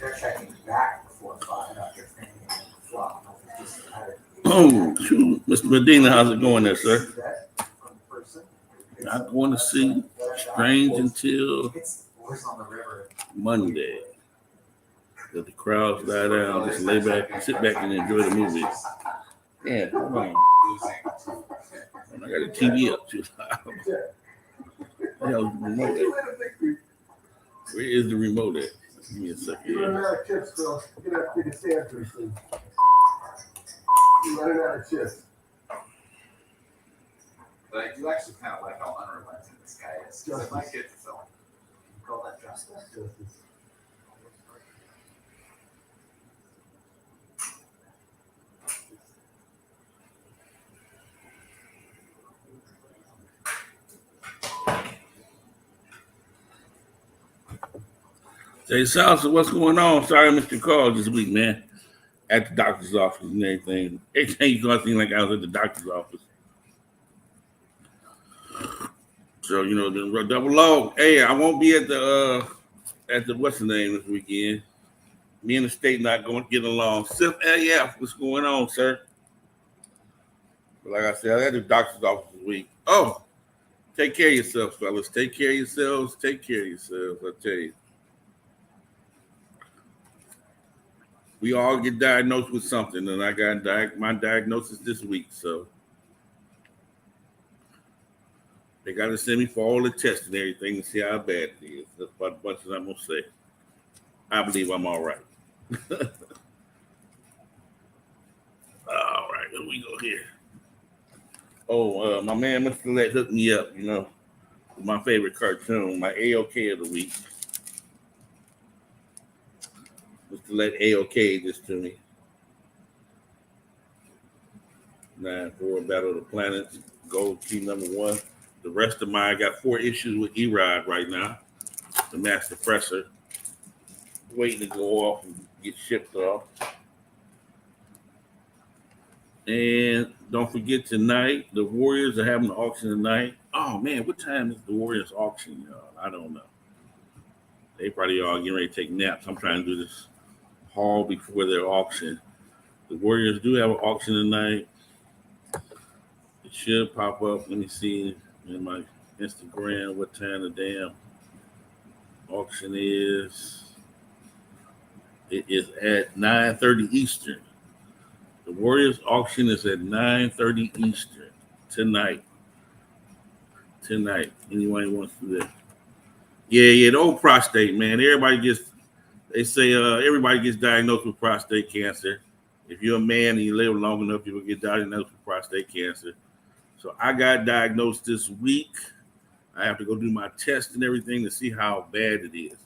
They're checking back before 5 after thinking flop. Oh, shoot. Mr. Medina, how's it going there, sir? Not going to see Strange until Monday. Let the crowds die down, just lay back, sit back, and enjoy the movie. Yeah, hold on. I got the TV up too loud. Where the hell's the remote at? Where is the remote at? Give me a second. You're running out of chips, bro. You're gonna have to take a stand for this thing. You're running out of chips. But I do actually kind of like how unrelenting this guy is. Because if my kids are selling, you call that justice? Justice. Jay Salsa, what's going on? Sorry I missed your call this week, man. At the doctor's office and everything. Everything you gonna seem like I was at the doctor's office. So, you know, the double O. Hey, I won't be at the what's the name this weekend. Me and the state not going to get along. Sith AF, what's going on, sir? But like I said, I had the doctor's office this week. Oh, take care of yourselves, fellas. Take care of yourselves. Take care of yourselves, I tell you. We all get diagnosed with something, and I got my diagnosis this week, so they got to send me for all the tests and everything to see how bad it is. That's about as much as I'm going to say. I believe I'm all right. All right, here we go here. Oh, my man Mr. Let hooked me up, you know, with my favorite cartoon, my AOK of the week. Mr. Let AOK this to me. 9-4 Battle of the Planets, Gold Key #1. The rest of mine, I got 4 issues with Erod right now. The Master Presser. Waiting to go off and get shipped off. And don't forget tonight, the Warriors are having an auction tonight. Oh man, what time is the Warriors auction, y'all? I don't know. They probably all getting ready to take naps. I'm trying to do this haul before their auction. The Warriors do have an auction tonight. It should pop up. Let me see in my Instagram what time the damn auction is. It is at 9:30 Eastern. The Warriors auction is at 9:30 Eastern tonight. Anyone wants to do that? Yeah, the old prostate, man. They say everybody gets diagnosed with prostate cancer. If you're a man and you live long enough, you will get diagnosed with prostate cancer. So I got diagnosed this week. I have to go do my test and everything to see how bad it is.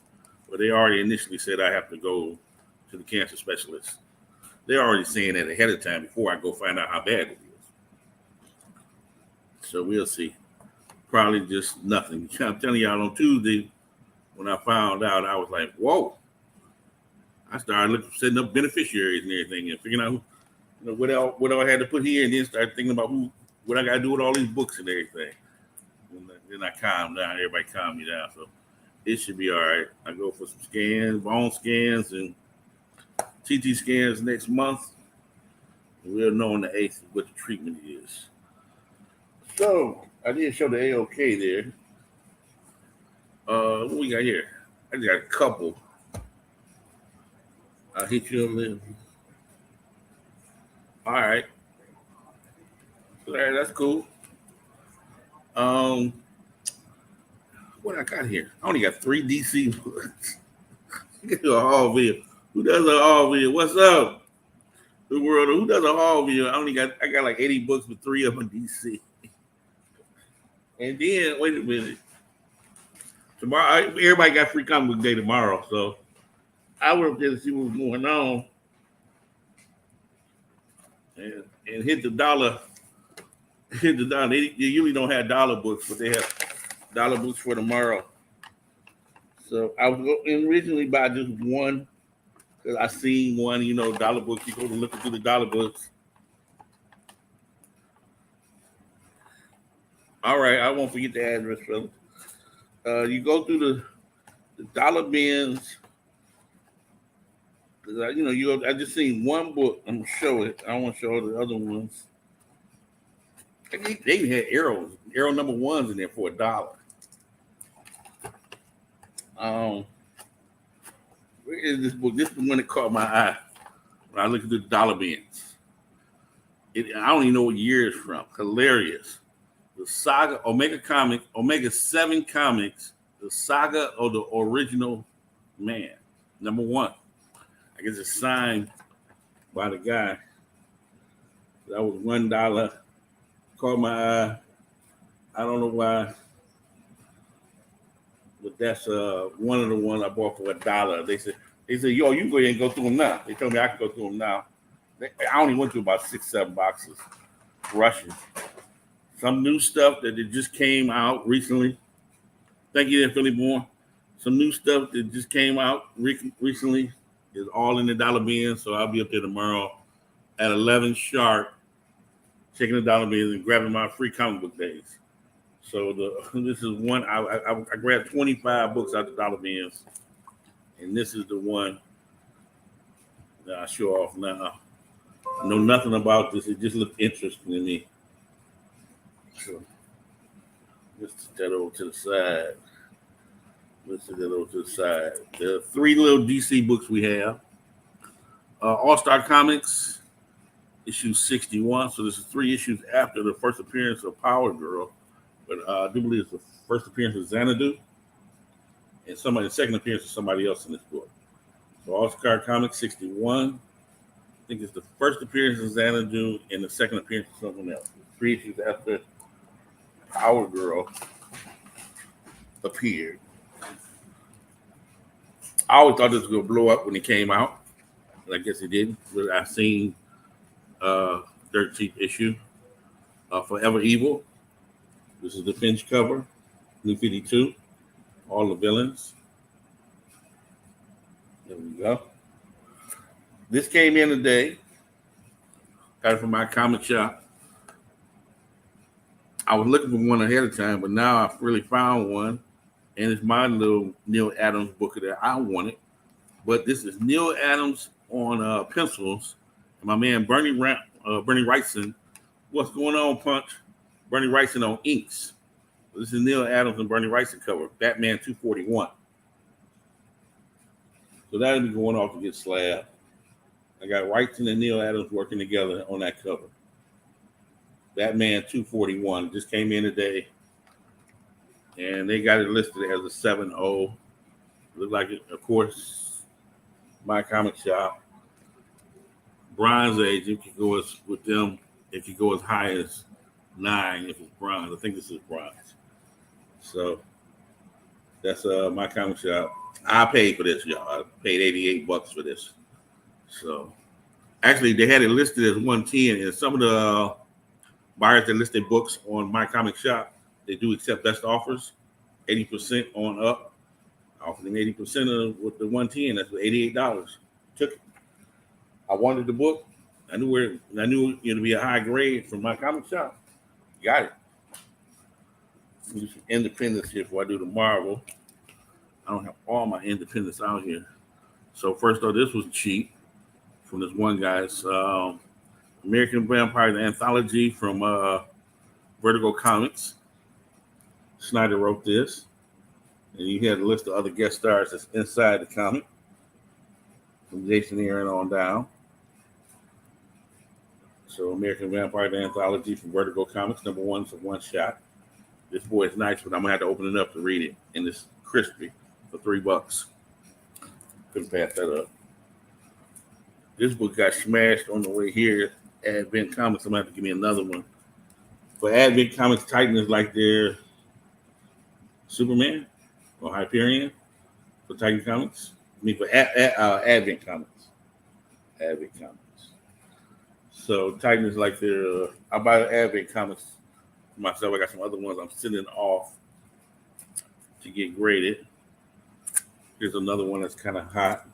But they already initially said I have to go to the cancer specialist. They're already saying that ahead of time before I go find out how bad it is. So we'll see. Probably just nothing. I'm telling y'all on Tuesday, when I found out, I was like, whoa. I started setting up beneficiaries and everything and figuring out what I had to put here, and then started thinking about what I got to do with all these books and everything. And then I calmed down. Everybody calmed me down. So it should be all right. I go for some scans, bone scans, and TT scans next month. We'll know on the 8th what the treatment is. So I did show the AOK there. What we got here? I just got a couple. I'll hit you on there. All right. All right, that's cool. What I got here? I only got 3 DC books. Get to a haul video. Who does a haul video? What's up? The world. Who does a haul video? I got like 80 books with 3 of them DC. And then wait a minute. Tomorrow, everybody got free comic book day tomorrow, so I went up there to see what was going on and hit the dollar. Hit the dollar. They usually don't have dollar books, but they have dollar books for tomorrow. So I was going originally buy just one because I seen one, dollar books. You go to looking through the dollar books. All right, I won't forget the address, fellas. You go through the dollar bins. I just seen one book. I'm gonna show it. I don't want to show the other ones. They even had arrow number ones in there for $1. Where is this book? This is the one that caught my eye when I looked at the dollar bins. I don't even know what year it's from. Hilarious. The Saga Omega 7 Comics, the Saga of the Original Man, number 1. I guess it's signed by the guy. That was $1. Caught my eye. I don't know why, but that's one of the ones I bought for $1. They said, yo, you can go ahead and go through them now. They told me I could go through them now. I only went through about 6-7 boxes. Russian. Some new stuff that just came out recently. Thank you there, Philly Born. Some new stuff that just came out recently is all in the dollar bin. So I'll be up there tomorrow at 11 sharp, checking the dollar bins and grabbing my free comic book days. So this is one. I grabbed 25 books out the dollar bins, and this is the one that I show off now. I know nothing about this. It just looked interesting to me. So let's put that over to the side. There are 3 little DC books we have. All-Star Comics, issue 61. So this is 3 issues after the first appearance of Power Girl. But I do believe it's the first appearance of Xanadu. And the second appearance of somebody else in this book. So All-Star Comics 61. I think it's the first appearance of Xanadu and the second appearance of someone else. 3 issues after Power Girl appeared. I always thought this was going to blow up when it came out. But I guess it didn't. But I seen 13th issue Forever Evil. This is the Finch cover. New 52. All the villains. There we go. This came in today. Got it from my comic shop. I was looking for one ahead of time, but now I've really found one. And it's my little Neil Adams book that I wanted. But this is Neil Adams on pencils. And my man Bernie Wrightson. What's going on, Punch? Bernie Wrightson on inks. This is Neil Adams and Bernie Wrightson cover. Batman 241. So that'll be going off to get slabbed. I got Wrightson and Neil Adams working together on that cover. Batman 241 just came in today. And they got it listed as a 7.0. Look like it, of course, my comic shop. Bronze Age, if you go with them, if you go as high as 9, if it's bronze. I think this is bronze. So that's my comic shop. I paid for this, y'all. I paid $88 for this. So actually, they had it listed as 110, and some of the buyers that list their books on my comic shop, they do accept best offers, 80% on up. I offered them 80% of with the 110. That's $88. Took it. I wanted the book. I knew it would be a high grade from my comic shop. Got it. Do some independence here before I do the Marvel. I don't have all my independents out here. So first off, this was cheap from this one guy's American Vampire Anthology from Vertigo Comics. Snyder wrote this. And you had a list of other guest stars that's inside the comic. From Jason Aaron on down. So American Vampire Anthology from Vertigo Comics. Number 1 is a one shot. This boy is nice, but I'm gonna have to open it up to read it. And it's crispy for $3. Couldn't pass that up. This book got smashed on the way here. Advent Comics. I'm gonna have to give me another one. For Advent Comics, Titan is like their Superman or Hyperion for Titan Comics. I mean for Advent Comics. Advent Comics. So Titan is like their. I buy the Advent Comics for myself. I got some other ones I'm sending off to get graded. Here's another one that's kind of hot.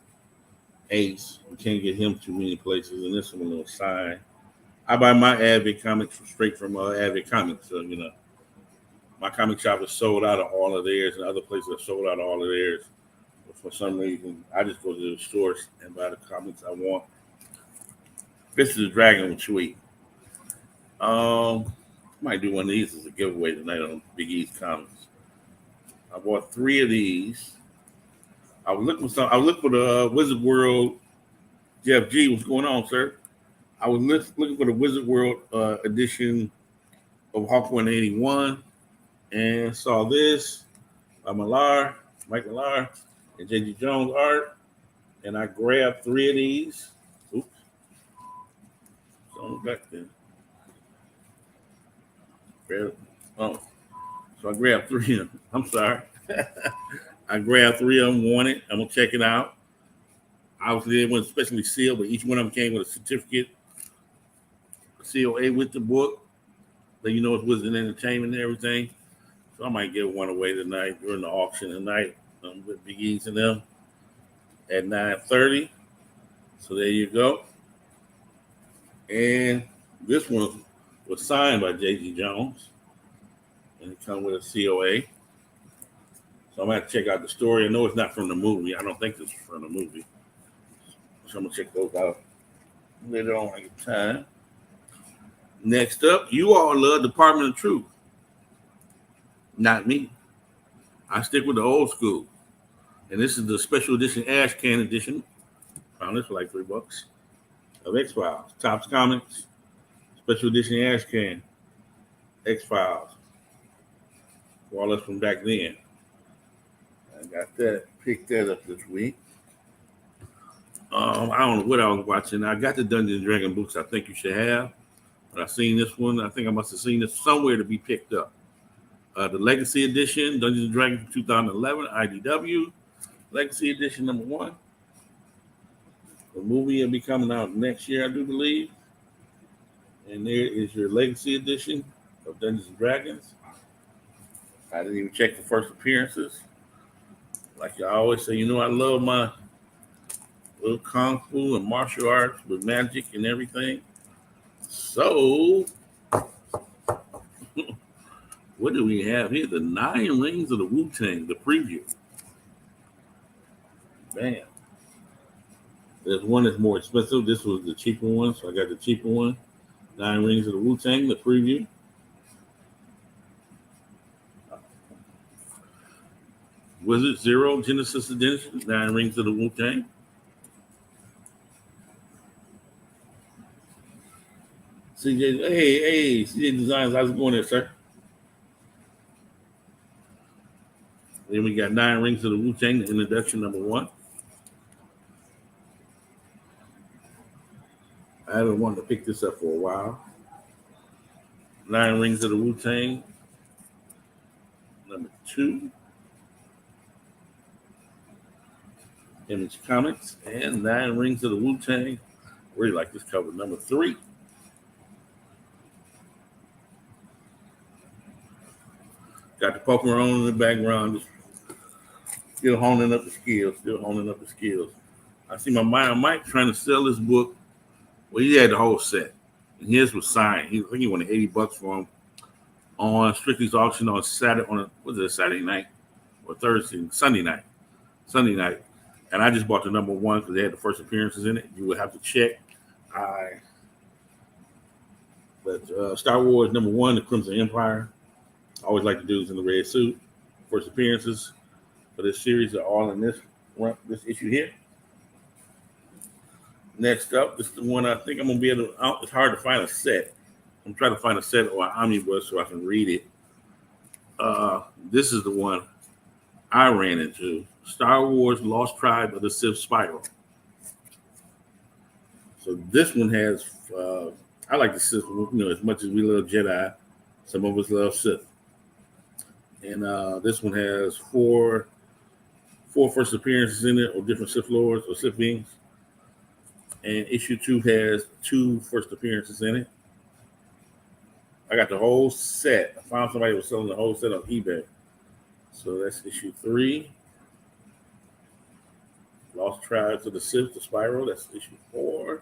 Ace. We can't get him too many places, and this one will sign. I buy my Advent Comics straight from Advent Comics. So, my comic shop is sold out of all of theirs, and other places are sold out of all of theirs for some reason, I just go to the stores and buy the comics I want. This is Dragon with Sweet. Might do one of these as a giveaway tonight on Big E's Comics. I bought 3 of these. I was looking for the Wizard World. Jeff G, what's going on, sir? I was looking for the Wizard World edition of Hawk 181 and saw this by Mike Millar, and J.G. Jones art, and I grabbed 3 of these. Oops. So back there. So I grabbed 3 of them. I'm sorry. I grabbed 3 of them, wanted. I'm going to check it out. Obviously, they weren't specially sealed, but each one of them came with a certificate, COA with the book. So you know it's Wizard Entertainment and everything. So I might give one away tonight during the auction tonight with Big E's and them at 9:30. So there you go. And this one was signed by J.G. Jones, and it comes with a COA. So I'm going to check out the story. I know it's not from the movie. I don't think this is from the movie. So I'm going to check those out later on when I get time. Next up, you all love Department of Truth. Not me. I stick with the old school. And this is the special edition Ash Can edition. Found this for like $3 of X-Files. Topps Comics. Special edition Ash Can. X-Files. All us from back then. I got that. Picked that up this week. I don't know what I was watching. I got the Dungeons & Dragons books I think you should have. But I seen this one. I think I must have seen this somewhere to be picked up. The Legacy Edition, Dungeons & Dragons 2011, IDW. Legacy Edition number 1. The movie will be coming out next year, I do believe. And there is your Legacy Edition of Dungeons & Dragons. I didn't even check the first appearances. Like I always say, you know, I love my little kung fu and martial arts with magic and everything. So, what do we have here? The 9 Rings of the Wu-Tang, the preview. Bam. There's one that's more expensive. This was the cheaper one, so I got the cheaper one. 9 Rings of the Wu-Tang, the preview. Wizard Zero Genesis Edition, 9 Rings of the Wu-Tang. CJ, hey, CJ Designs, how's it going there, sir? Then we got 9 Rings of the Wu-Tang, the introduction number 1. I haven't wanted to pick this up for a while. 9 Rings of the Wu-Tang, number 2. Image Comics, and 9 Rings of the Wu-Tang. Really like this cover, number 3. Got the Pokemon in the background, just still honing up the skills. I see my man Mike trying to sell this book. Well, he had the whole set, and his was signed. I think he wanted $80 for him on Strictly's auction on Saturday, Saturday night or Sunday night. And I just bought the number 1 because they had the first appearances in it. You would have to check. But Star Wars number 1, The Crimson Empire. I always like the dudes in the red suit. First appearances for this series are all in this issue here. Next up, this is the one I think I'm going to be able to. It's hard to find a set. I'm trying to find a set or an omnibus so I can read it. This is the one I ran into. Star Wars Lost Tribe of the Sith Spiral. So this one has, I like the Sith, as much as we love Jedi, some of us love Sith. And this one has four first appearances in it, or different Sith Lords or Sith beings. And issue 2 has 2 first appearances in it. I got the whole set. I found somebody who was selling the whole set on eBay. So that's issue 3. Lost Tribes of the Sith, the Spiral. That's issue 4.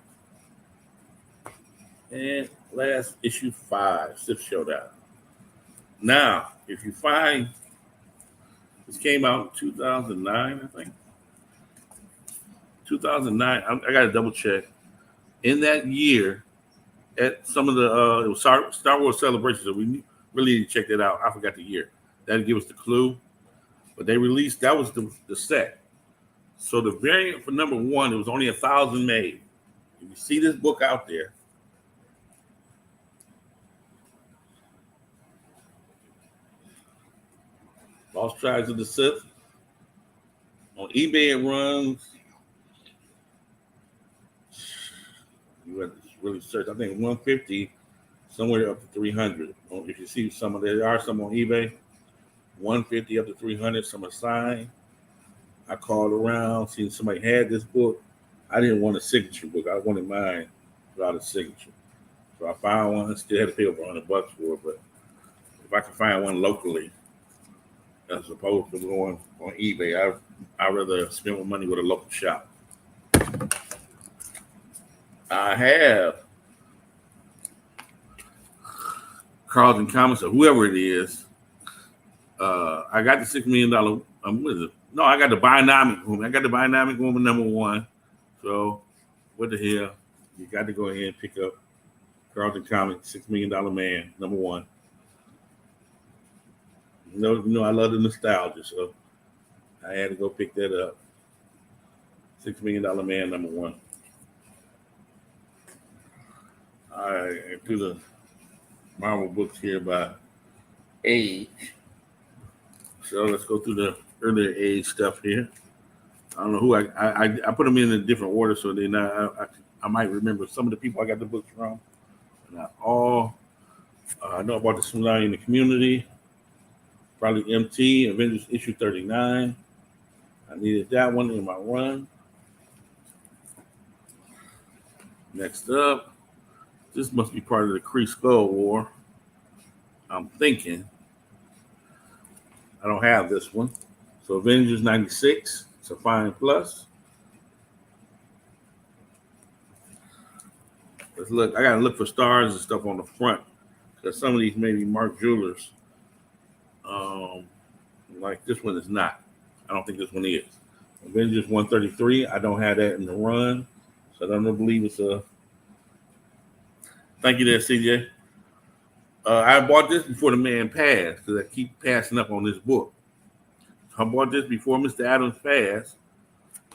And last issue 5, Sith Showdown. Now, if you find, this came out in 2009, I think. 2009. I got to double check. In that year, at some of the it was Star Wars celebrations, so we really need to check that out. I forgot the year. That'd give us the clue. But they released, that was the set. So the variant for number 1, it was only 1,000 made. If you see this book out there, Lost Tribes of the Sith. On eBay, it runs. You have to really search. I think 150, somewhere up to 300. If you see some of there are some on eBay, 150 up to 300. Some are signed. I called around, seen somebody had this book. I didn't want a signature book. I wanted mine without a signature. So I found one. Still had to pay over $100 for it, but if I can find one locally, as opposed to going on eBay, I'd rather spend my money with a local shop. I have Carlton Comics or whoever it is. I got the $6 million. What is it? No, I got the Binomic Woman. I got the Binomic Woman number 1. So what the hell? You got to go ahead and pick up Carlton Comics, $6 Million Man, number 1. You know, I love the nostalgia, so I had to go pick that up. $6 Million Man, number 1. All right, through the Marvel books here by age. So let's go through the earlier age stuff here. I don't know who I put them in a different order, so then I might remember some of the people I got the books from. Not all. I know about the Tsunami in the Community. Probably MT, Avengers issue 39. I needed that one in my run. Next up, this must be part of the Kree Skull War. I'm thinking. I don't have this one. So Avengers 96, it's a fine plus. Let's look. I gotta look for stars and stuff on the front because some of these may be Mark Jewelers. Like this one is not. I don't think this one is. Avengers 133. I don't have that in the run, so I don't believe it's a. Thank you there, CJ. I bought this before the man passed because I keep passing up on this book. I bought this before Mr. Adams passed,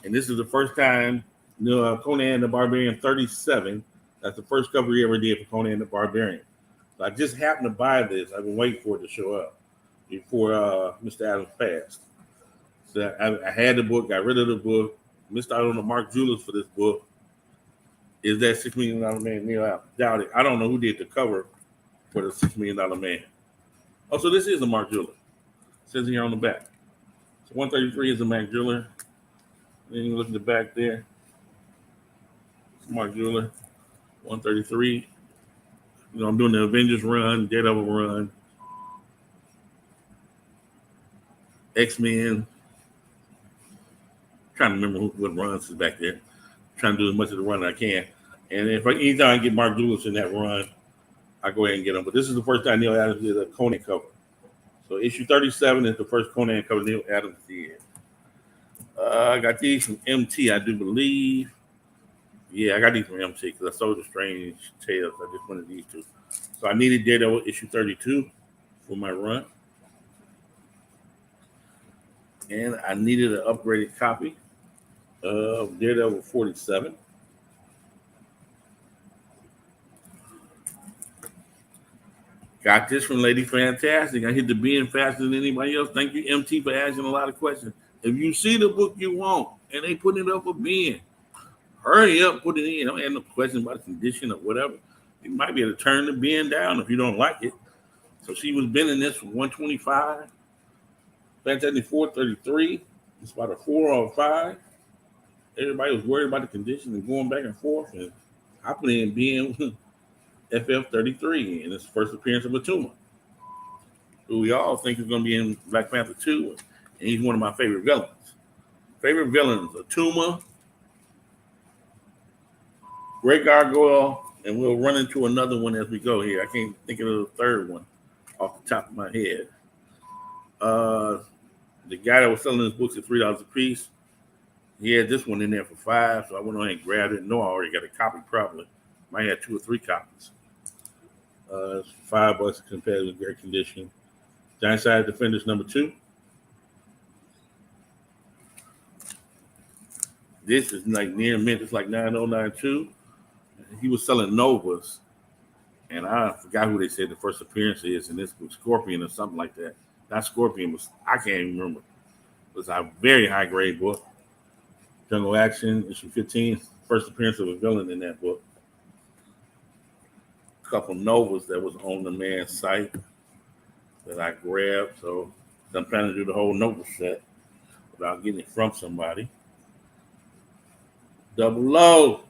and this is the first time Conan the Barbarian 37. That's the first cover he ever did for Conan the Barbarian. So I just happened to buy this. I've been waiting for it to show up before Mr. Adams passed. So I had the book, got rid of the book, missed out on the Mark Jewelers for this book. Is that $6 Million Man? I doubt it. I don't know who did the cover for the $6 Million Man. Oh, so this is a Mark Jeweler. It says here on the back. So 133 is a Mark Jeweler. Then you look at the back there. It's Mark Jeweler. 133. I'm doing the Avengers run, Daredevil run, X-Men. Trying to remember what runs is back there. Trying to do as much of the run as I can. And anytime I get Mark Douglas in that run, I go ahead and get him. But this is the first time Neil Adams did a Conan cover. So issue 37 is the first Conan cover Neil Adams did. I got these from MT, I do believe. Yeah, I got these from MT because I sold the Strange Tales. I just wanted these two. So I needed Daredevil issue 32 for my run. And I needed an upgraded copy of Daredevil 47. Got this from Lady Fantastic. I hit the bin faster than anybody else. Thank you, MT, for asking a lot of questions. If you see the book you want and they put it up for bin, hurry up, put it in. Don't have no questions about the condition or whatever. You might be able to turn the bin down if you don't like it. So she was binning this from 125. Fantastic 433. It's about a 4 or a 5. Everybody was worried about the condition and going back and forth. And I put in bin FF33 in his first appearance of Atuma, who we all think is going to be in Black Panther 2. And he's one of my favorite villains. Favorite villains, Atuma, Great Gargoyle, and we'll run into another one as we go here. I can't think of the third one off the top of my head. The guy that was selling his books at $3 a piece, He had this one in there for $5, so I went on and grabbed it. No, I already got a copy probably. Might have 2 or 3 copies. It's $5 compared with great condition. Giant Size Defenders number 2. This is like near mint. It's like 9092. He was selling Novas, and I forgot who they said the first appearance is in this book, Scorpion or something like that. Not Scorpion, I can't even remember. It was a very high grade book. Jungle Action, issue 15, first appearance of a villain in that book. A couple Novas that was on the man's site that I grabbed. So I'm planning to do the whole Nova set without getting it from somebody. Double O.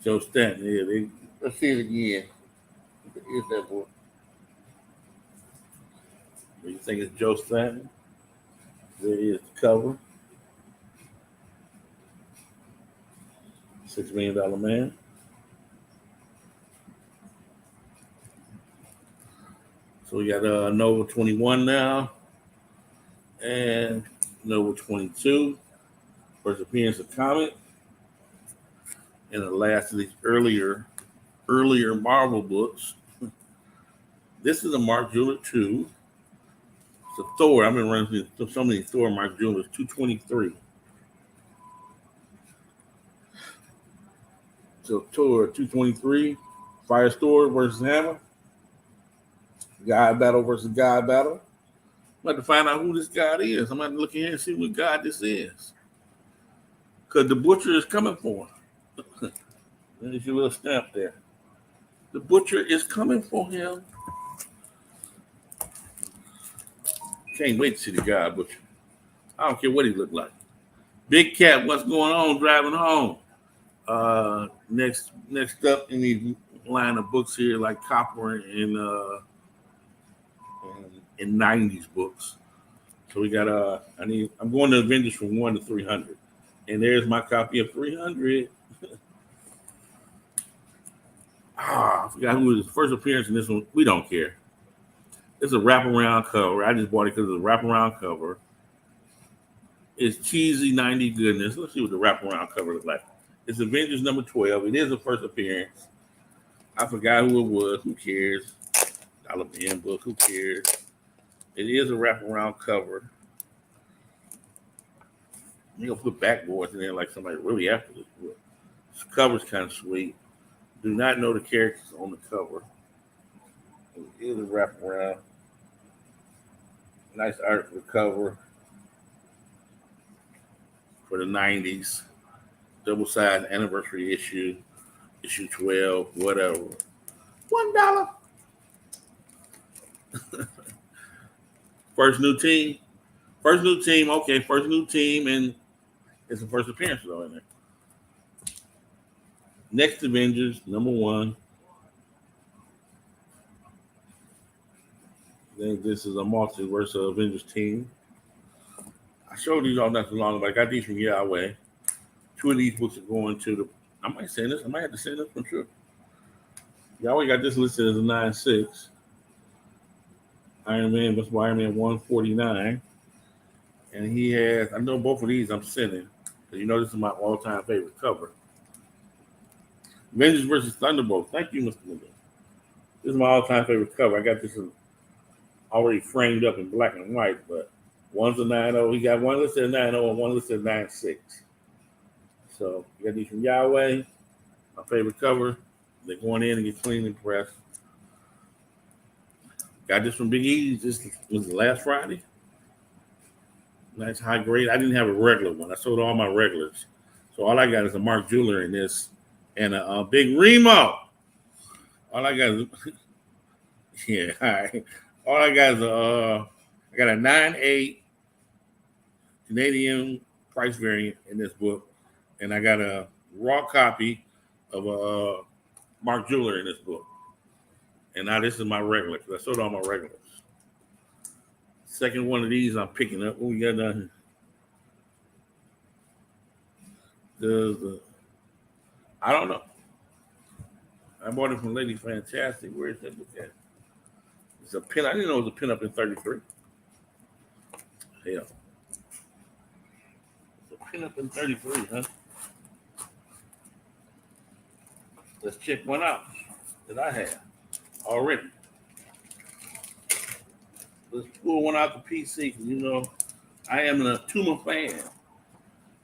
Joe Stanton. Yeah, let's see it again. Here's that book. Do you think it's Joe Stanton? There is the cover. $6 Million Man. So we got Nova 21 now. And Nova 22. First appearance of Comet. And the last of these earlier Marvel books. This is a Mark Jeweler 2. It's a Thor. I've been running through so many Thor Mark Jewelers. 223. So Thor 223. Firestorm versus Hammer. God battle versus God battle. I'm about to find out who this God is. I'm about to look in here and see what God this is. Because the butcher is coming for him. There's your little stamp there. The butcher is coming for him. Can't wait to see the God butcher. I don't care what he looked like. Big Cat, what's going on? Driving home. Next up in the line of books here, like Copper and 90s books. So we got I'm going to Avengers from 1 to 300. And there's my copy of 300. I forgot who was his first appearance in this one. We don't care. It's a wraparound cover. I just bought it because it's a wraparound cover. It's cheesy 90s goodness. Let's see what the wraparound cover looks like. It's Avengers number 12. It is a first appearance. I forgot who it was. Who cares? Dollar bin book. Who cares? It is a wraparound cover. You're going to put backboards in there like somebody really after this book. This cover's kind of sweet. Do not know the characters on the cover. It is a wraparound. Nice art for the cover. For the 90s. Double-sized anniversary issue. Issue 12. Whatever. $1. First new team. Okay, first new team, and it's the first appearance though in there. Next Avengers, number 1. I think this is a multiverse of Avengers team. I showed these all not too long ago. I got these from Yahweh. 2 of these books are going to the. I might send this. I might have to send this for sure. Yahweh got this listed as a 9.6. Iron Man, that's Iron Man 149. And he has, I know both of these I'm sending, because you know this is my all-time favorite cover. Avengers versus Thunderbolt. Thank you, Mr. Miller. This is my all-time favorite cover. I got this already framed up in black and white, but one's a 9.0. He got one listed at 9.0 and one listed at 9.6. So you got these from Yahweh, my favorite cover. They're going in and get cleaned and pressed. Got this from Big E. This was last Friday. Nice high grade. I didn't have a regular one. I sold all my regulars. So all I got is a Mark Jeweler in this and a Big Remo. All I got is, yeah, all right. All I got is I got a 9.8 Canadian price variant in this book. And I got a raw copy of a Mark Jeweler in this book. And now this is my regular, because I sold all my regulars. Second one of these I'm picking up. What we got down here? I don't know. I bought it from Lady Fantastic. Where is that book at? It's a pin. I didn't know it was a pin up in 33. Yeah. pin up in 33, huh? Let's check one out that I have already. Let's pull one out the PC. You know, I am a Tuma fan.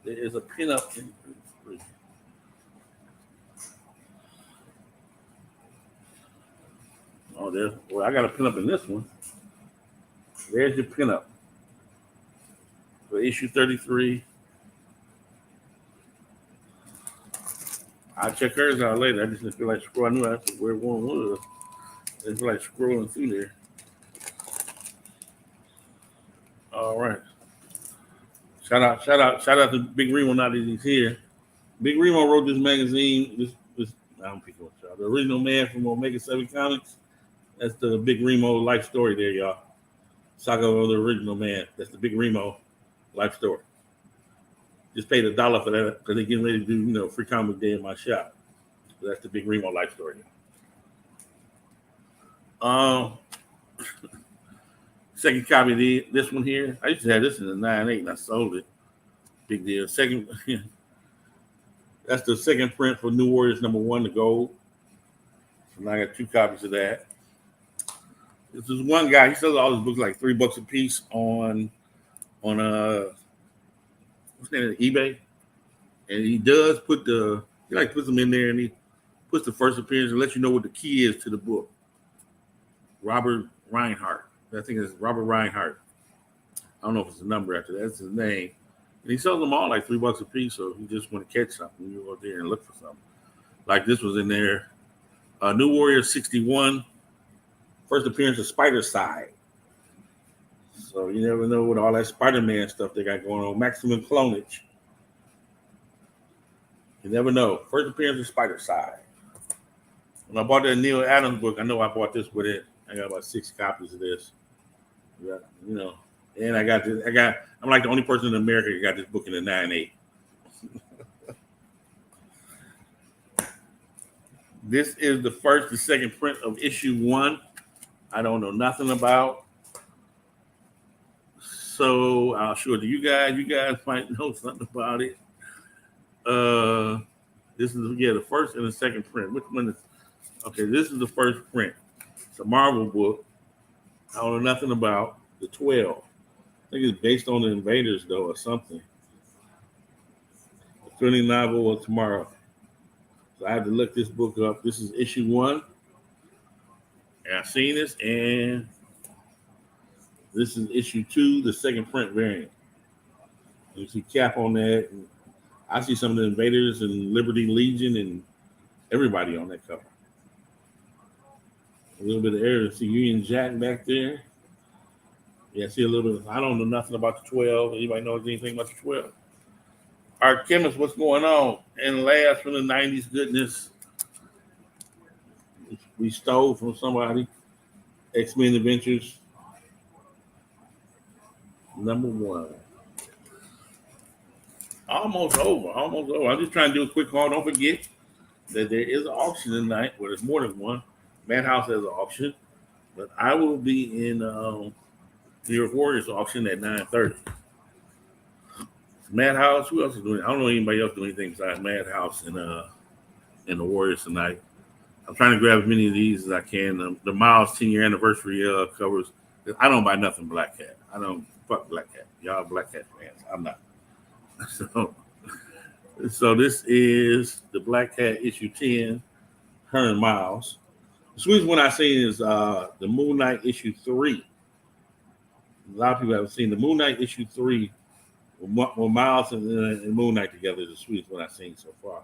There is a pin up in 33. Oh, there's, well, I got a pin up in this one. There's your pin up for issue 33. I'll check hers out later. I just didn't feel like scrolling. I knew I had to where one was. I didn't feel like scrolling through there. All right. Shout out to Big Remo now that he's here. Big Remo wrote this magazine. This I don't pick on y'all. The original man from Omega 7 Comics. That's the Big Remo life story there, y'all. Saga of the original man. That's the Big Remo life story. Just paid $1 for that because they're getting ready to do, free comic day in my shop. So that's the Big Remo life story. Second copy of this one here. I used to have this in the 9.8 and I sold it. Big deal. Second, that's the second print for New Warriors number 1, the gold. So now I got 2 copies of that. This is one guy. He sells all his books like $3 a piece on what's the name, eBay, and he does put puts them in there, and he puts the first appearance and lets you know what the key is to the book. Robert Reinhardt. I think it's Robert Reinhardt. I don't know if it's a number after that. That's his name. And he sells them all like $3 a piece, so if you just want to catch something, you go there and look for something. Like this was in there. New Warrior 61, first appearance of Spider Side. So you never know what all that Spider-Man stuff they got going on. Maximum clonage. You never know. First appearance of Spider Side. When I bought that Neil Adams book, I know I bought this with it. I got about 6 copies of this. Yeah, and I got this. I'm like the only person in America that got this book in the 9.8. This is the first and second print of issue 1. I don't know nothing about. So I'll show it to you guys. You guys might know something about it. This is the first and the second print. Which one is? Okay, this is the first print. It's a Marvel book. I don't know nothing about the 12. I think it's based on the Invaders though, or something. The thrilling novel of tomorrow. So I had to look this book up. This is issue 1. And I've seen this, and this is issue 2, the second print variant. You see Cap on that. And I see some of the Invaders and Liberty Legion and everybody on that cover. A little bit of air. See Union Jack back there. Yeah, I see a little bit. I don't know nothing about the 12. Anybody knows anything about the 12? Our chemist, what's going on? And last from the 90s goodness, we stole from somebody. X-Men Adventures number 1. Almost over. I'm just trying to do a quick call. Don't forget that there is an auction tonight. Well, there's more than one. Madhouse has an auction, but I will be in New York Warriors auction at 9:30. Madhouse. Who else is doing? I don't know anybody else doing anything besides Madhouse and the Warriors tonight. I'm trying to grab as many of these as I can. The Miles 10-year anniversary covers. I don't buy nothing Black Cat. I don't fuck Black Cat. Y'all Black Cat fans. I'm not. So this is the Black Cat issue 10, her and Miles. The sweetest one I've seen is the Moon Knight issue 3. A lot of people haven't seen the Moon Knight issue 3 with Miles and Moon Knight together. Is the sweetest one I've seen so far.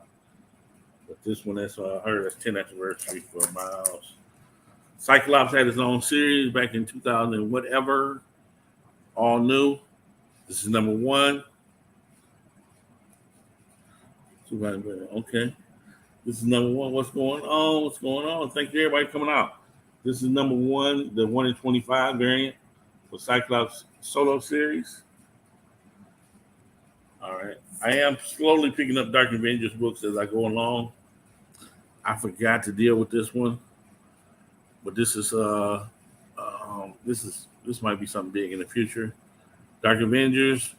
But this one, that's her. That's 10th anniversary for Miles. Cyclops had his own series back in 2000 and whatever. All new. This is number 1. Okay. This is number 1. What's going on? Thank you, everybody, coming out. This is number 1, the 1 in 25 variant for Cyclops solo series. All right. I am slowly picking up Dark Avengers books as I go along. I forgot to deal with this one, but this might be something big in the future. Dark Avengers.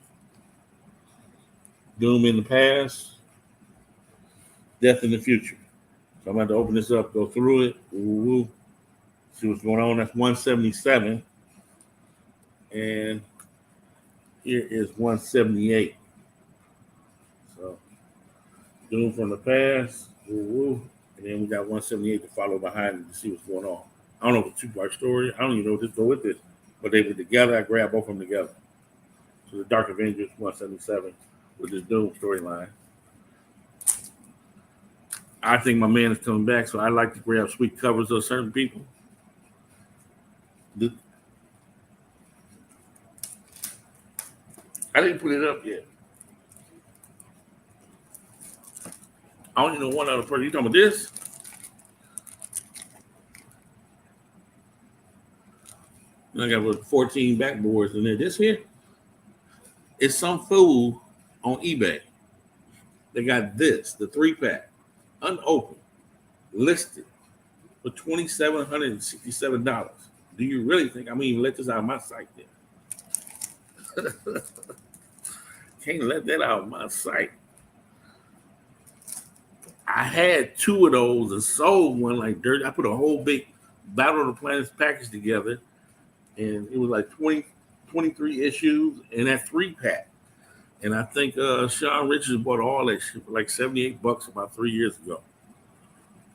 Doom in the past, Death in the future. So I'm about to open this up, go through it, woo-woo, see what's going on. That's 177. And here is 178. So Doom from the past, woo-woo. And then we got 178 to follow behind it to see what's going on. I don't know if it's a two-part story. I don't even know what to go with this. But they were together. I grabbed both of them together. So the Dark Avengers 177 with this Doom storyline. I think my man is coming back, so I like to grab sweet covers of certain people. I didn't put it up yet. I only know one other person. You talking about this? I got about 14 backboards in there. This here is some fool on eBay. They got this, the 3-pack, unopened, listed for $2,767. Do you really think I'm even let this out of my site then? Can't let that out of my site. I had 2 of those and sold one like dirt. I put a whole big Battle of the Planets package together, and it was like 23 issues and that 3-pack. And I think Sean Richards bought all that shit for like $78 about 3 years ago.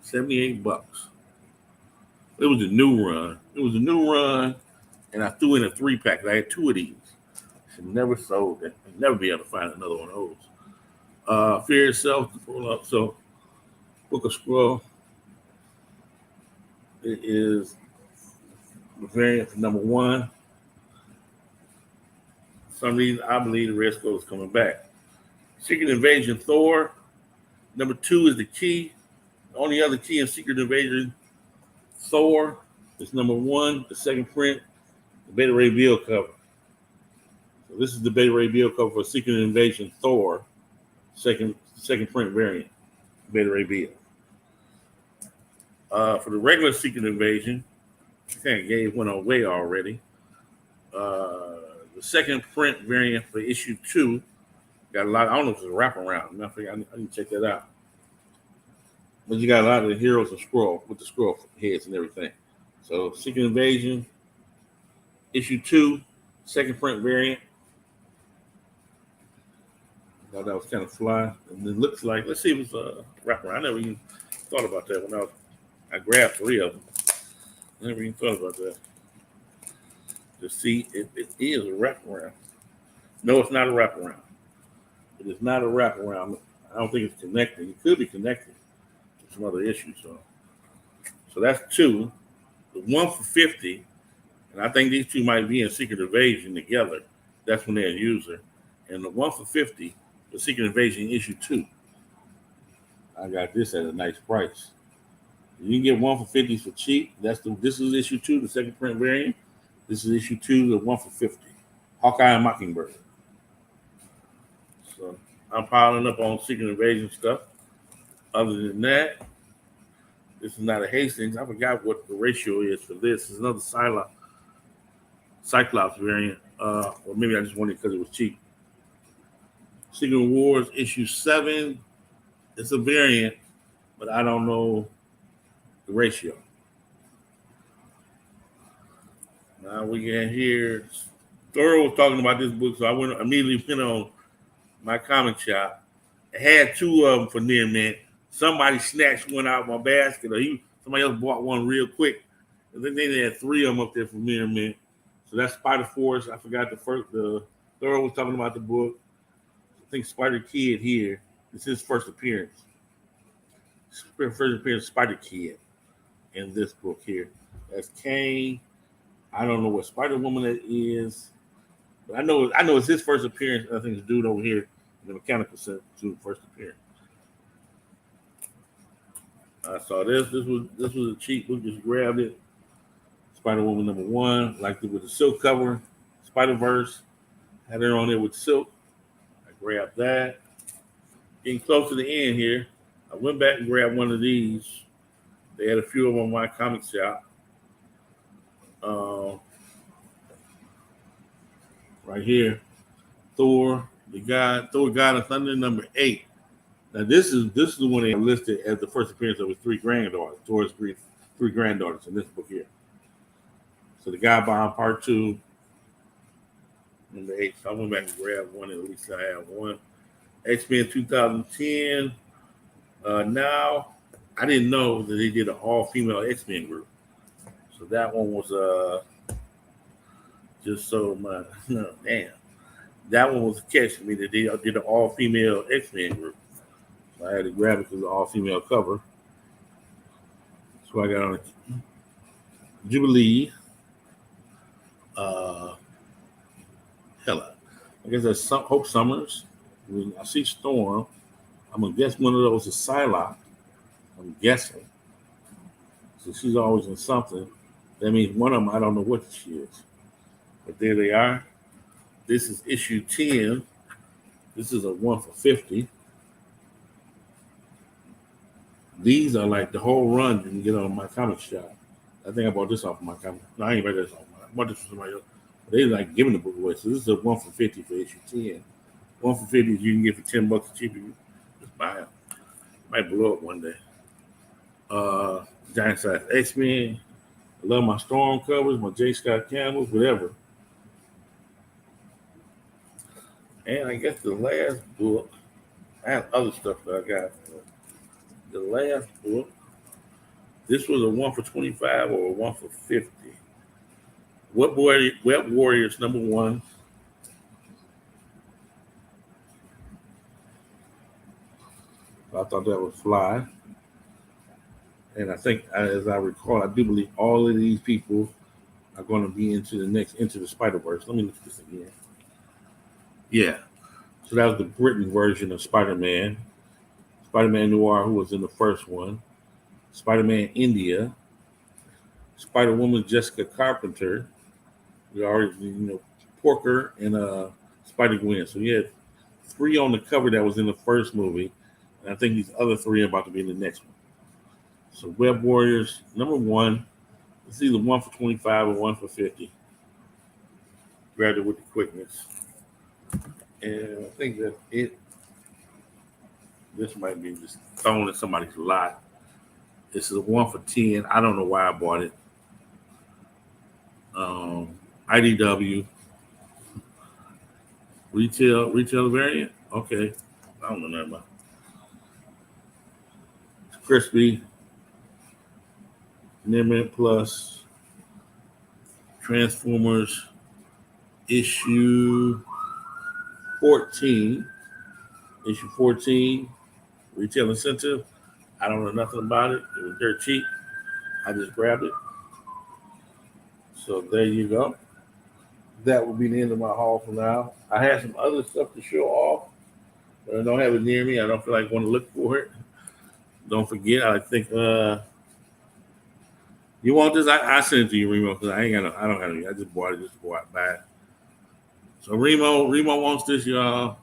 $78. It was a new run. And I threw in a 3-pack. I had 2 of these. Should never sold it. I'd never be able to find another one of those. Fear Itself to pull up. So, Book of Scroll. It is the variant for number 1. For some reason, I believe the Red Skull is coming back. Secret Invasion Thor. Number 2 is the key. The only other key in Secret Invasion Thor is number 1, the second print, the Beta Ray Bill cover. So this is the Beta Ray Bill cover for Secret Invasion Thor, second print variant, Beta Ray Bill. For the regular Secret Invasion, I think I gave one away already. The second print variant for issue 2 got a lot. I don't know if it's a wraparound. I need to check that out. But you got a lot of the heroes of Skrull with the Skrull heads and everything. So Secret Invasion, issue 2, second print variant. I thought that was kind of fly. And it looks like, let's see if it's a wraparound. I never even thought about that when I grabbed 3 of them. I never even thought about that. To see if it is a wraparound. No, it's not a wraparound. It is not a wraparound. I don't think it's connected. It could be connected to some other issues. So that's 2. The 1 for $50, and I think these 2 might be in Secret Invasion together. That's when they're a user. And the 1 for $50, the Secret Invasion issue 2. I got this at a nice price. You can get 1 for $50 for cheap. This is issue 2, the second print variant. This is issue 2, the 1 for $50. Hawkeye and Mockingbird. So I'm piling up on Secret Invasion stuff. Other than that, this is not a Hastings. I forgot what the ratio is for this. It's another Cyclops variant. Or maybe I just wanted it because it was cheap. Secret Wars issue 7. It's a variant, but I don't know the ratio. Now we get here. Thor was talking about this book, so I immediately went on my comic shop. I had 2 of them for near mint. Somebody snatched one out of my basket, or somebody else bought one real quick. And then they had 3 of them up there for near mint. So that's Spider Force. I forgot the Thor was talking about the book. I think Spider Kid here. It's his first appearance. First appearance, Spider Kid, in this book here. That's Kane. I don't know what Spider Woman that is, but I know it's his first appearance. I think it's dude over here in the mechanical set to first appearance. I saw this. This was a cheap book. Just grabbed it. Spider Woman number 1, like with the silk cover. Spider Verse had her on there with silk. I grabbed that. Getting close to the end here, I went back and grabbed one of these. They had a few of them on my comic shop. Right here, Thor, Thor God of Thunder number 8. Now this is the one they listed as the first appearance of his 3 granddaughters. Thor's 3 granddaughters in this book here. So the God Bomb Part 2, number 8. So I went back and grabbed one, at least I have one. X-Men 2010. Now I didn't know that they did an all-female X-Men group. So that one was just so my damn. That one was a catch for me that they did an all-female X-Men group. So I had to grab it because it's an all-female cover. So I got on Jubilee. I guess that's Hope Summers. I see Storm. I'm gonna guess one of those is Psylocke. I'm guessing. So she's always in something. That means one of them, I don't know what she is. But there they are. This is issue 10. This is a 1 for 50. These are like the whole run you can get on my comic shop. I think I bought this off of my comic. No, I ain't read this off. I bought this from somebody else. They like giving the book away. So this is a 1 for 50 for issue 10. 1 for 50 you can get for $10 cheaper. Just buy it. Might blow up one day. Giant size X-Men. I love my Storm covers, my J. Scott Campbell's, whatever. And I guess the last book, I have other stuff that I got. The last book, this was a 1 for 25 or a 1 for 50. Web Warriors number 1. I thought that would fly. And I think, as I recall, I do believe all of these people are going to be into the Spider-Verse. Let me look at this again. Yeah. So that was the Britain version of Spider-Man. Spider-Man Noir, who was in the first one. Spider-Man India. Spider-Woman Jessica Carpenter. We already, Porker and Spider-Gwen. So you had 3 on the cover that was in the first movie. And I think these other 3 are about to be in the next one. So Web Warriors, number 1. It's either 1 for 25 or 1 for 50. Grabbed it with the quickness. And I think that's it. This might be just thrown in somebody's lot. This is a 1 for 10. I don't know why I bought it. IDW. Retail variant? Okay. I don't know nothing about it. It's crispy. Nimit Plus. Transformers. Issue 14. Issue 14. Retail incentive. I don't know nothing about it. It was dirt cheap. I just grabbed it. So there you go. That will be the end of my haul for now. I had some other stuff to show off, but I don't have it near me. I don't feel like going to look for it. Don't forget, I think you want this? I sent it to you, Remo, because I don't have it. I just bought it just to buy it. So Remo wants this, y'all.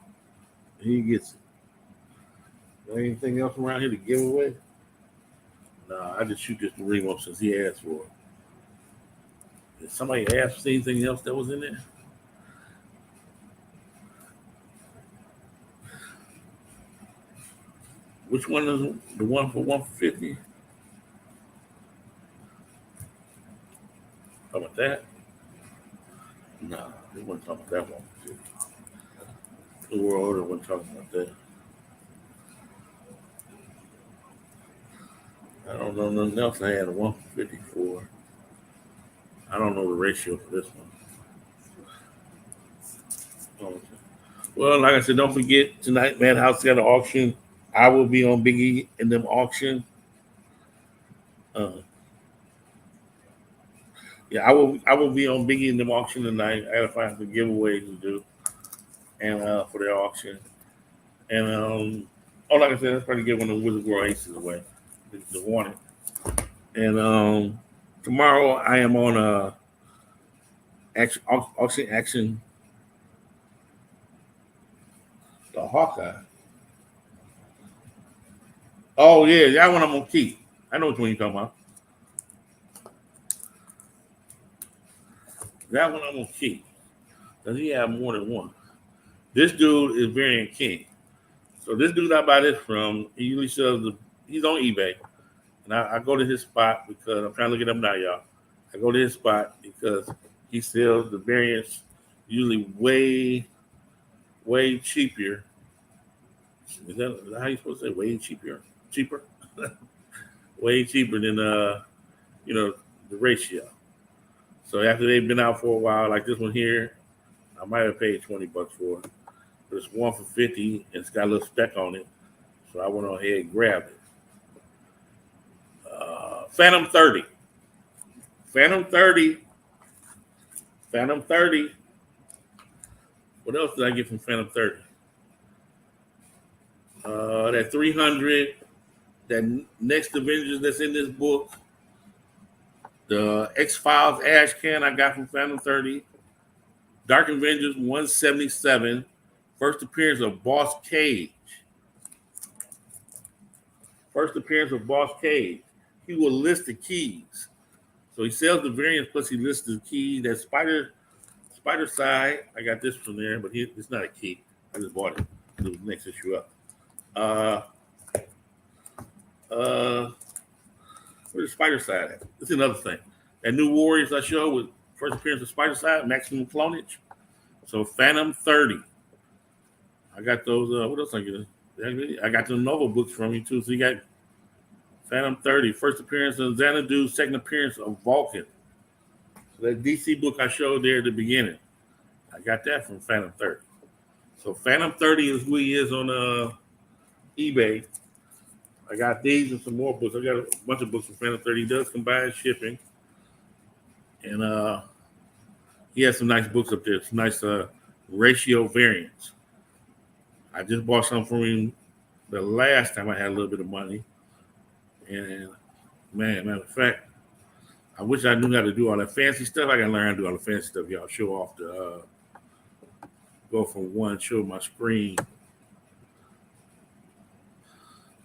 He gets it. Anything else around here to give away? Nah, I just shoot this to Remo since he asked for it. Did somebody ask for anything else that was in there? Which one is the 1 for 1 for 50? How about that? No, they wasn't talking about that 1 for 50. The world order wasn't talking about that. I don't know nothing else I had a 1 for 50 for. I don't know the ratio for this one. Okay. Well, like I said, don't forget tonight, Madhouse got an auction. I will be on Biggie in them auction. Yeah, I will be on Biggie in them auction tonight. I gotta find some giveaways to do, and for their auction. And like I said, that's probably get one of the Wizard World Aces away. The warning. And tomorrow I am on auction action. The Hawkeye. Oh yeah, that one I'm gonna keep. I know which one you're talking about. That one I'm gonna keep. Does he have more than one? This dude is Variant King. So this dude I buy this from, he usually sells he's on eBay. And I go to his spot because I'm trying to look it up now, y'all. I go to his spot because he sells the variants usually way cheaper. Is that how you supposed to say way cheaper? Cheaper? Way cheaper than the ratio. So after they've been out for a while, like this one here, I might have paid $20 for it. But it's one for 50 and it's got a little speck on it. So I went on ahead and grabbed it. Phantom 30. Phantom 30. Phantom 30. What else did I get from Phantom 30? That 300. That next Avengers that's in this book. The X-Files ash can I got from Phantom 30. Dark Avengers 177. First appearance of Boss Cage. First appearance of Boss Cage. He will list the keys. So he sells the variants plus he lists the key. That spider side, I got this from there, but it's not a key. I just bought it. It was the next issue up. Where's the spider side at? That's another thing. That new Warriors I showed with first appearance of Spider Side, maximum clonage. So Phantom 30. I got those. What else I get? I got the Nova books from you too. So you got Phantom 30. First appearance of Xanadu. Second appearance of Vulcan. So that DC book I showed there at the beginning. I got that from Phantom 30. So Phantom 30 is who he is on eBay. I got these and some more books. I got a bunch of books from Phantom 30. He does combine shipping. And he has some nice books up there. Some nice ratio variants. I just bought some from him the last time I had a little bit of money. And matter of fact, I wish I knew how to do all that fancy stuff. I got to learn how to do all the fancy stuff. Y'all show off the go from one, show my screen.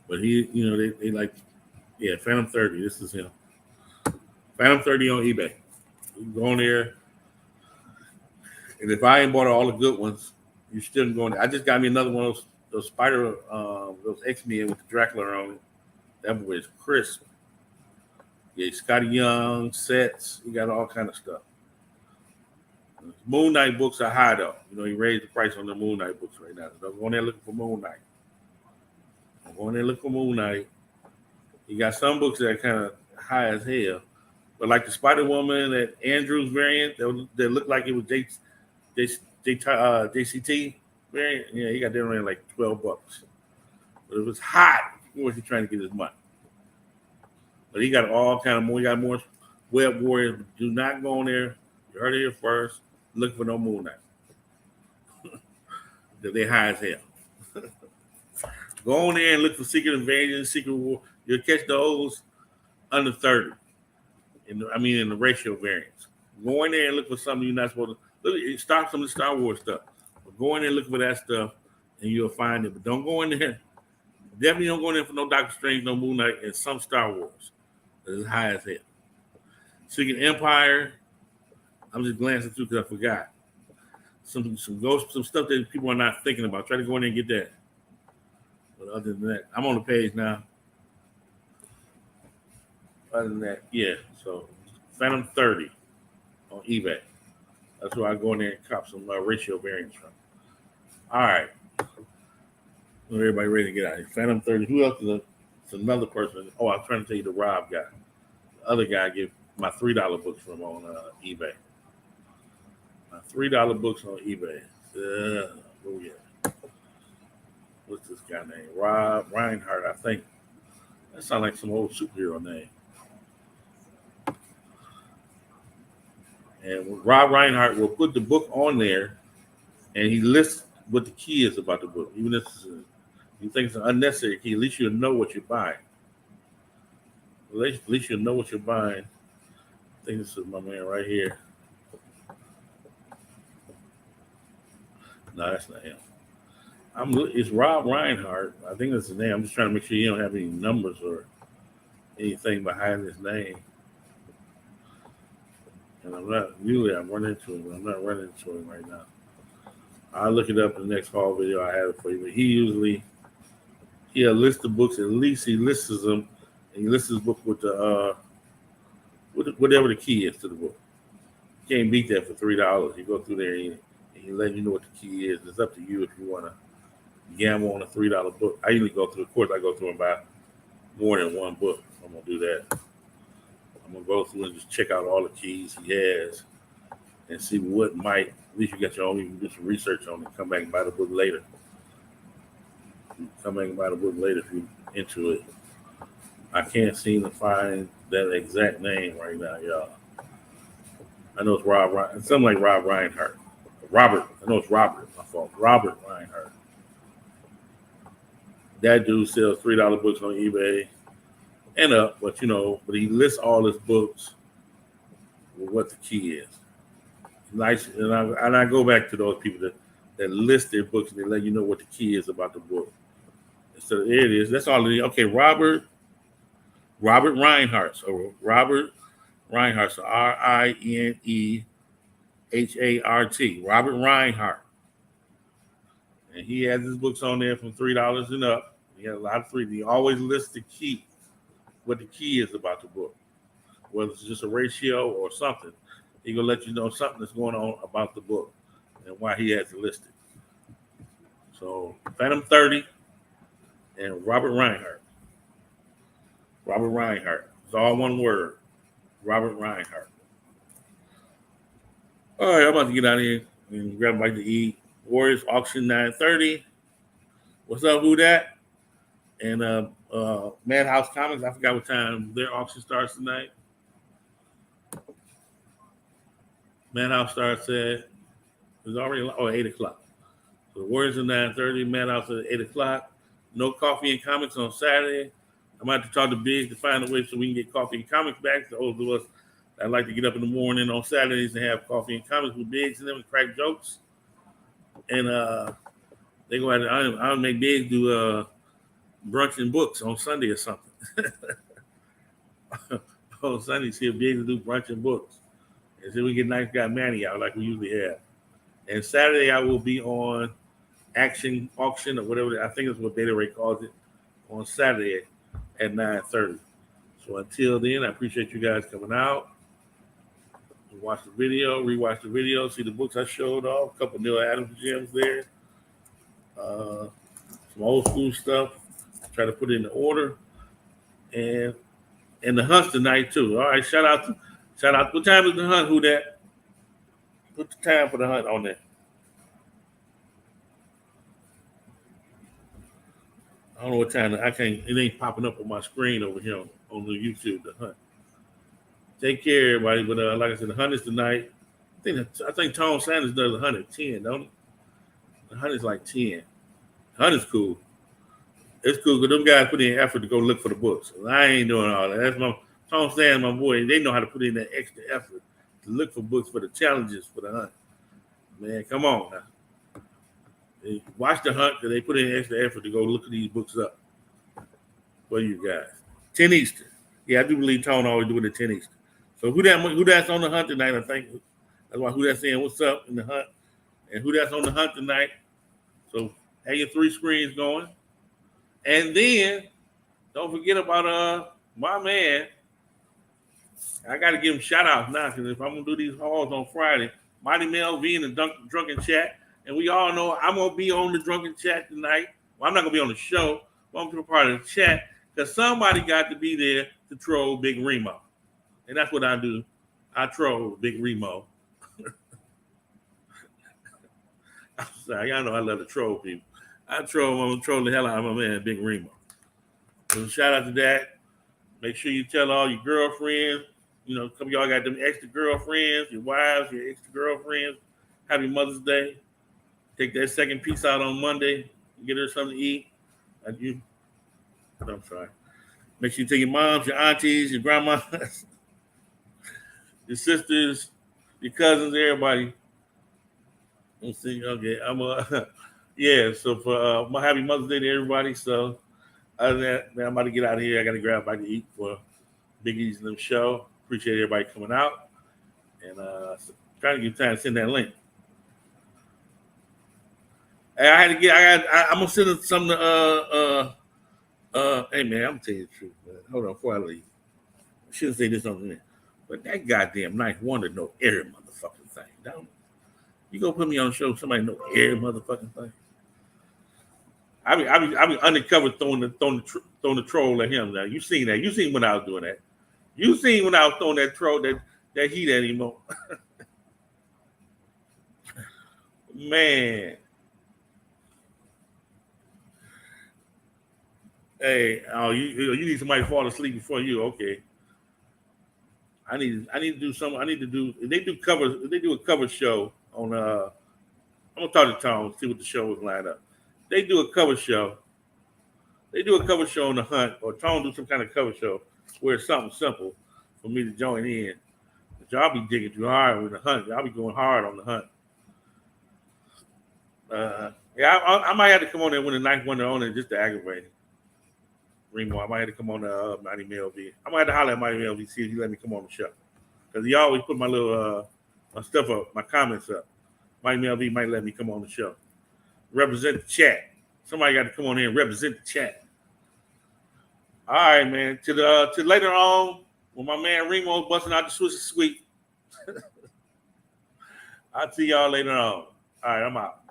But he, they like, yeah, Phantom 30. This is him. Phantom 30 on eBay. You can go on there. And if I ain't bought all the good ones, you still going there. I just got me another one of those spider, those X-Men with the Dracula on it. That boy is crisp. Yeah, Scotty Young, sets. He got all kind of stuff. Moon Knight books are high, though. He raised the price on the Moon Knight books right now. So I'm going there looking for Moon Knight. He got some books that are kind of high as hell. But like the Spider-Woman, that Andrews variant, that looked like it was JCT variant, yeah, he got that around like $12. But it was hot. He wasn't trying to get his money. But he got all kind of more. He got more Web Warriors. Do not go on there. You heard it here first. Look for no Moon Knight. They're high as hell. Go on there and look for Secret Invasion, Secret War. You'll catch those under 30. In the ratio variants. Go in there and look for something you're not supposed to look. Stop some of the Star Wars stuff. But go in there and look for that stuff, and you'll find it. But don't go in there. Definitely don't go in there for no Doctor Strange, no Moon Knight, and some Star Wars. It's high as hell. Secret Empire. I'm just glancing through because I forgot. Some ghosts, some stuff that people are not thinking about. Try to go in there and get that. But other than that, I'm on the page now. Other than that, yeah. So Phantom 30 on eBay. That's where I go in there and cop some ratio variants from. All right. Everybody ready to get out here. Phantom 30. Who else is it's another person? Oh, I'm trying to tell you the Rob guy. The other guy I get my $3 books from on eBay. My $3 books on eBay. Where we at? What's this guy named? Rob Reinhardt, I think. That sounds like some old superhero name. And Rob Reinhardt will put the book on there, and he lists what the key is about the book. Even if you think it's an unnecessary key, at least you'll know what you're buying. At least you'll know what you're buying. I think this is my man right here. No, that's not him. It's Rob Reinhardt. I think that's his name. I'm just trying to make sure you don't have any numbers or anything behind his name. And I'm running into him, but I'm not running into him right now. I'll look it up in the next haul video. I have it for you. But he'll list the books. At least he lists them, and he lists his book with the whatever the key is to the book. You can't beat that for $3. You go through there and he let you know what the key is. It's up to you if you want to gamble on a $3 book. I usually go through. Of course, I go through and buy more than one book. I'm gonna do that. I'm gonna go through and just check out all the keys he has and see what might. At least you got your own. You can do some research on it. Come back and buy the book later. Come back and buy the book later if you're into it. I can't seem to find that exact name right now, y'all. I know it's something like Rob Reinhardt. Robert. I know it's Robert. My fault. Robert Reinhardt. That dude sells $3 books on eBay and up, but he lists all his books with what the key is. Nice, and I go back to those people that list their books and they let you know what the key is about the book. So there it is. That's all it is. Okay, Robert Reinhardt. So Robert Reinhardt. So RINEHART. Robert Reinhardt. And he has his books on there from $3 and up. He has a lot of $3. He always lists the key, what the key is about the book. Whether it's just a ratio or something, he's going to let you know something that's going on about the book and why he has it listed. So Phantom 30 and Robert Reinhardt. Robert Reinhardt. It's all one word. Robert Reinhardt. All right, I'm about to get out of here and grab a bite to eat. Warriors auction 9:30. What's up, who that? And Madhouse Comics, I forgot what time their auction starts tonight. Madhouse starts at, it's already 8 o'clock. So the Warriors at 9:30, Madhouse at 8 o'clock. No coffee and comics on Saturday. I'm about to talk to Biggs to find a way so we can get coffee and comics back. So those of us that like to get up in the morning on Saturdays and have coffee and comics with Biggs and them and crack jokes. And they go ahead. I'll make Biggs do brunch and books on Sunday or something. On Sunday, see if Biggs do brunch and books. And then we get Nice Guy Manny out like we usually have. And Saturday, I will be on Action Auction or whatever. I think it's what Beta Ray calls it on Saturday at 9:30. So until then, I appreciate you guys coming out. Watch the video, rewatch the video, see the books I showed off. A couple Neil Adams gems there. Some old school stuff. Try to put it in order. And the hunt's tonight too. All right, shout out. What time is the hunt? Who that? Put the time for the hunt on there. I don't know what time. I can't. It ain't popping up on my screen over here on the YouTube. The hunt. Take care, everybody. But like I said, the hunt is tonight. I think Tom Sanders does the hunt at 10, don't he? The hunt is like 10. The hunt is cool. It's cool because them guys put in effort to go look for the books. I ain't doing all that. That's Tom Sanders, my boy. They know how to put in that extra effort to look for books for the challenges for the hunt. Man, come on now. They watch the hunt because they put in extra effort to go look at these books up. For you guys. 10 Eastern. Yeah, I do believe Tone always do it at 10 Eastern. So who that's on the hunt tonight, I think. That's why who that's saying what's up in the hunt. And who that's on the hunt tonight. So have your 3 screens going. And then don't forget about my man. I got to give him shout outs now because if I'm going to do these hauls on Friday, Mighty Mel V in the Drunken Chat. And we all know I'm going to be on the Drunken Chat tonight. Well, I'm not going to be on the show, but I'm going to be part of the chat because somebody got to be there to troll Big Remo. And that's what I do. I troll Big Remo. I'm sorry. Y'all know I love to troll people. I'm going to troll the hell out of my man, Big Remo. So shout out to that. Make sure you tell all your girlfriends. Some of y'all got them extra girlfriends, your wives, your extra girlfriends. Happy Mother's Day. Take that second piece out on Monday. Get her something to eat. I'm sorry. Make sure you take your moms, your aunties, your grandmas, your sisters, your cousins, everybody. Let's see. Okay, so for my happy Mother's Day to everybody. So other than that, man, I'm about to get out of here. I got to grab a bite to eat for Big E's and them show. Appreciate everybody coming out. And trying to give time to send that link. And I had to get. I'm gonna send some. Hey man, I'm gonna tell you the truth. Man. Hold on, before I leave, I shouldn't say this on there, but that goddamn Ninth Wonder know every motherfucking thing. Don't it? You gonna put me on the show? Somebody know every motherfucking thing. I be undercover throwing the troll at him. Now you seen that? You seen when I was doing that? You seen when I was throwing that troll that heat at him? Man. Hey, oh, you need somebody to fall asleep before you. Okay. I need to do something. I need to do. They do a cover show on. I'm gonna talk to Tom see what the show is lined up. They do a cover show. They do a cover show on the Hunt, or Tom do some kind of cover show where it's something simple for me to join in. But y'all be digging too hard with the Hunt. Y'all be going hard on the Hunt. Yeah, I might have to come on there when the Ninth Wonder on it just to aggravate him. Remo, I might have to come on the Mighty MLB. I might have to holler at Mighty MLB, see if he let me come on the show. Because he always put my little my stuff up, my comments up. Mighty MLB might let me come on the show. Represent the chat. Somebody got to come on here and represent the chat. All right, man. To later on, when my man Remo busting out the Swiss Sweet. I'll see y'all later on. All right, I'm out.